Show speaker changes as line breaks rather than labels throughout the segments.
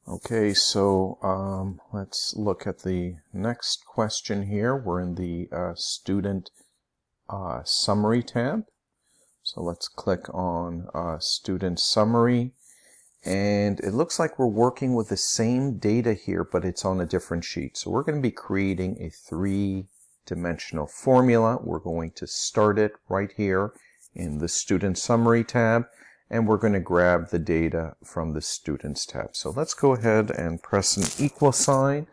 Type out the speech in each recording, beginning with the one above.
Okay, so let's look at the next question here. We're in the student summary tab. So let's click on student summary, and it looks like we're working with the same data here, but it's on a different sheet. So we're going to be creating a three-dimensional formula. We're going to start it right here in the student summary tab, and we're going to grab the data from the students tab. So let's go ahead and press an equal sign.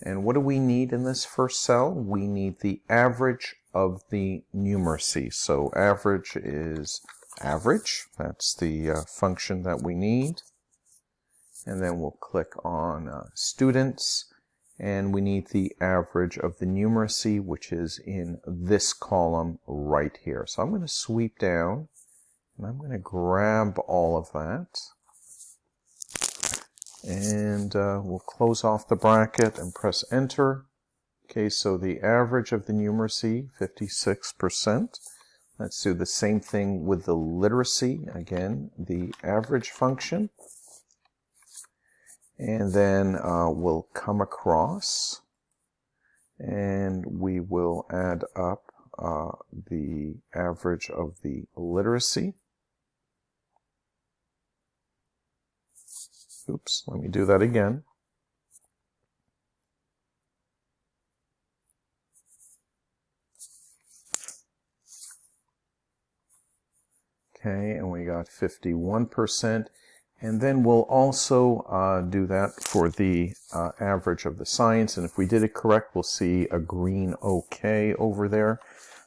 And what do we need in this first cell? We need the average of the numeracy. So average is average. That's the function that we need. And then we'll click on students. And we need the average of the numeracy, which is in this column right here. So I'm going to sweep down. And I'm going to grab all of that, and we'll close off the bracket and press enter. Okay, so the average of the numeracy, 56%. Let's do the same thing with the literacy. Again, the average function. And then we'll come across, and we will add up the average of the literacy. Oops, let me do that again. Okay, and we got 51%. And then we'll also do that for the average of the science. And if we did it correct, we'll see a green OK over there.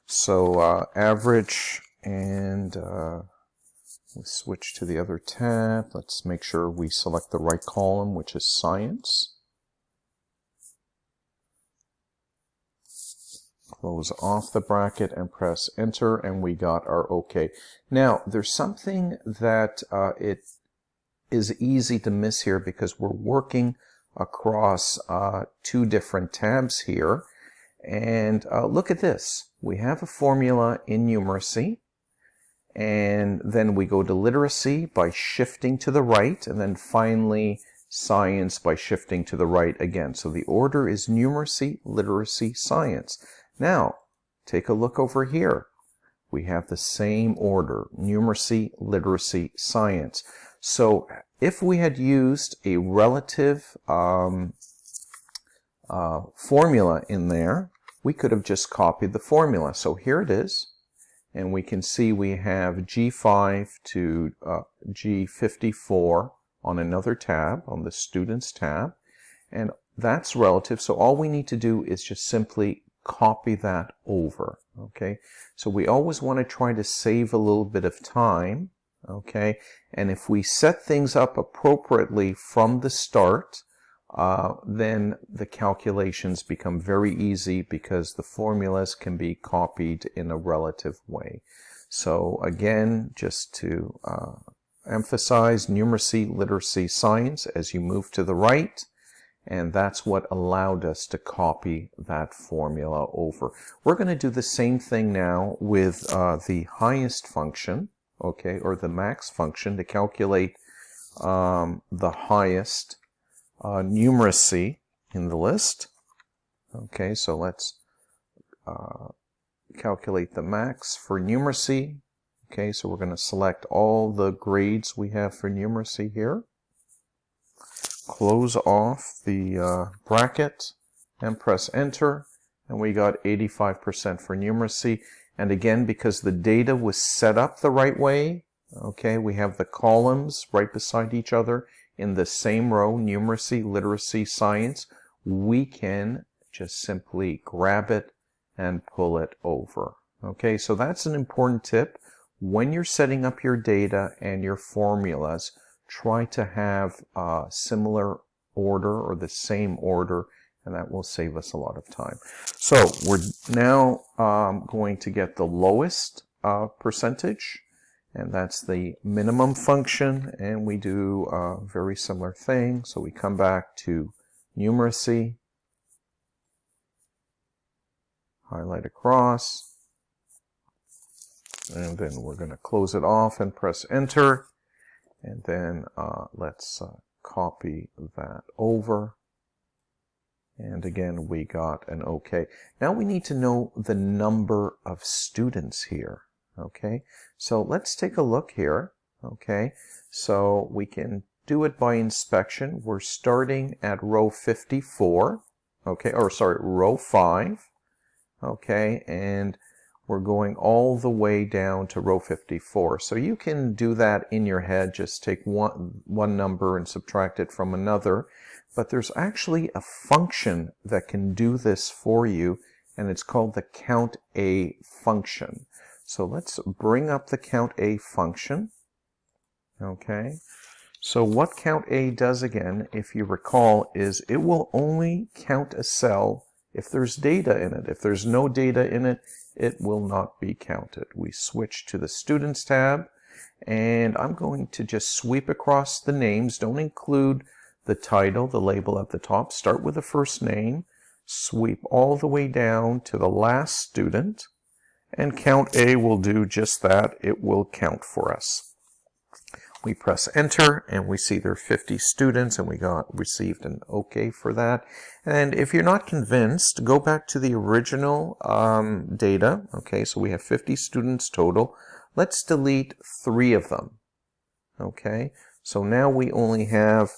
So average, and we'll switch to the other tab. Let's make sure we select the right column, which is science. Close off the bracket and press enter, and we got our OK. Now, there's something that it is easy to miss here because we're working across two different tabs here. And look at this. We have a formula in numeracy. And then we go to literacy by shifting to the right, and then finally science by shifting to the right again. So the order is numeracy, literacy, science. Now, take a look over here. We have the same order, numeracy, literacy, science. So if we had used a relative formula in there, we could have just copied the formula. So here it is. And we can see we have G5 to G54 on another tab, on the Students tab. And that's relative, so all we need to do is just simply copy that over. Okay, so we always want to try to save a little bit of time. Okay, and if we set things up appropriately from the start, then the calculations become very easy because the formulas can be copied in a relative way. So again, just to emphasize, numeracy, literacy, science as you move to the right, and that's what allowed us to copy that formula over. We're going to do the same thing now with the highest function, okay, or the max function to calculate the highest numeracy in the list. Okay, so let's calculate the max for numeracy. Okay, so we're going to select all the grades we have for numeracy here. Close off the bracket and press enter, and we got 85% for numeracy. And again, because the data was set up the right way, okay, we have the columns right beside each other in the same row, numeracy, literacy, science. We can just simply grab it and pull it over. Okay, so that's an important tip. When you're setting up your data and your formulas, try to have a similar order or the same order, and that will save us a lot of time. So we're now going to get the lowest percentage, and that's the minimum function, and we do a very similar thing. So we come back to numeracy, highlight across, and then we're going to close it off and press enter. And then let's copy that over. And again, we got an OK. Now we need to know the number of students here. Okay, so let's take a look here. Okay, so we can do it by inspection. We're starting at row 54. Okay, or sorry, row 5. Okay, and we're going all the way down to row 54. So you can do that in your head. Just take one number and subtract it from another. But there's actually a function that can do this for you, and it's called the count A function. So let's bring up the count A function. Okay. So what count A does again, if you recall, is it will only count a cell if there's data in it. If there's no data in it, it will not be counted. We switch to the Students tab, and I'm going to just sweep across the names. Don't include the title, the label at the top. Start with the first name, sweep all the way down to the last student, and count A will do just that. It will count for us. We press enter and we see there are 50 students, and we received an OK for that. And if you're not convinced, go back to the original data. Okay, so we have 50 students total. Let's delete 3 of them. Okay, so now we only have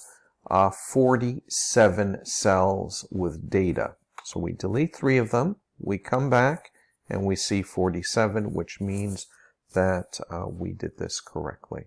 47 cells with data. So we delete 3 of them. We come back and we see 47, which means that we did this correctly.